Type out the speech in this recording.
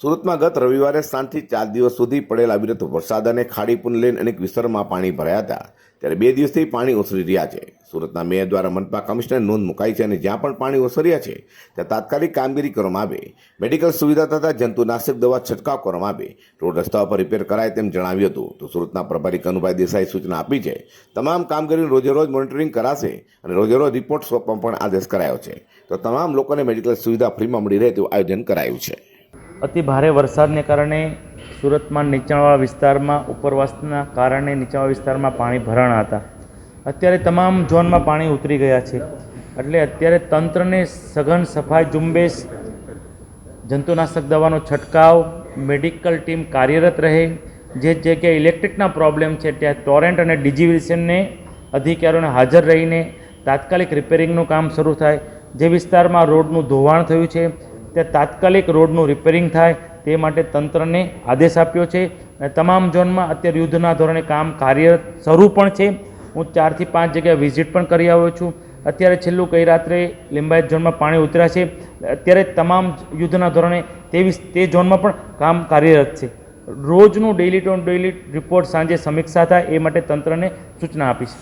સુરતમાં ગત રવિવારે સાંજથી 4 દિવસ સુધી પડેલ અવિરત વરસાદ અને ખાડી પુલ લઈને અનેક વિસ્તારોમાં પાણી ભરાયા હતા, ત્યારે 2 દિવસથી પાણી ઓસરી રહ્યા છે. સુરતના મેયર દ્વારા મનપા કમિશનર નોંધ મુકાઈ છે અને જ્યાં પણ પાણી ઓસર્યા છે ત્યાં તાત્કાલિક કામગીરી કરવામાં આવે, મેડિકલ સુવિધા તથા જંતુનાશક દવા છંટકાવ કરવામાં આવે, રોડ રસ્તાઓ પર રિપેર કરાય તેમ જણાવ્યું હતું. તો સુરતના પ્રભારી કનુભાઈ દેસાઈ સૂચના આપી છે. તમામ કામગીરીનું રોજેરોજ મોનિટરિંગ કરાશે અને રોજેરોજ રિપોર્ટ સોંપવાનો પણ આદેશ કરાયો છે. તો તમામ લોકોને મેડિકલ સુવિધા ફ્રીમાં મળી રહે તેવું આયોજન કરાયું છે. અતિ ભારે વરસાદને કારણે સુરતમાં નીચાણવાળા વિસ્તારમાં ઉપરવાસના કારણે નીચાણવાળા વિસ્તારમાં પાણી ભરાણા હતા. અત્યારે તમામ ઝોનમાં પાણી ઉતરી ગયા છે. એટલે અત્યારે તંત્રને સઘન સફાઈ ઝુંબેશ, જંતુનાશક દવાનો છંટકાવ, મેડિકલ ટીમ કાર્યરત રહે, જે જગ્યાએ ઇલેક્ટ્રિકના પ્રોબ્લેમ છે ત્યાં ટોરેન્ટ અને ડિજીવિશનને અધિકારીઓને હાજર રહીને તાત્કાલિક રિપેરિંગનું કામ શરૂ થાય. જે વિસ્તારમાં રોડનું ધોવાણ થયું છે ત્યાં તાત્કાલિક રોડનું રિપેરિંગ થાય તે માટે તંત્રને આદેશ આપ્યો છે. અને તમામ ઝોનમાં અત્યારે યુદ્ધના ધોરણે કામ કાર્યરત શરૂ પણ છે. હું 4 થી 5 જગ્યાએ વિઝિટ પણ કરી આવ્યો છું. અત્યારે છેલ્લું ગઈ રાત્રે લિંબાયત ઝોનમાં પાણી ઉતર્યા છે. અત્યારે તમામ યુદ્ધના ધોરણે તે ઝોનમાં પણ કામ કાર્યરત છે. રોજનું ડેઇલી ટુ ડેઇલી રિપોર્ટ સાંજે સમીક્ષા થાય એ માટે તંત્રને સૂચના આપી છે.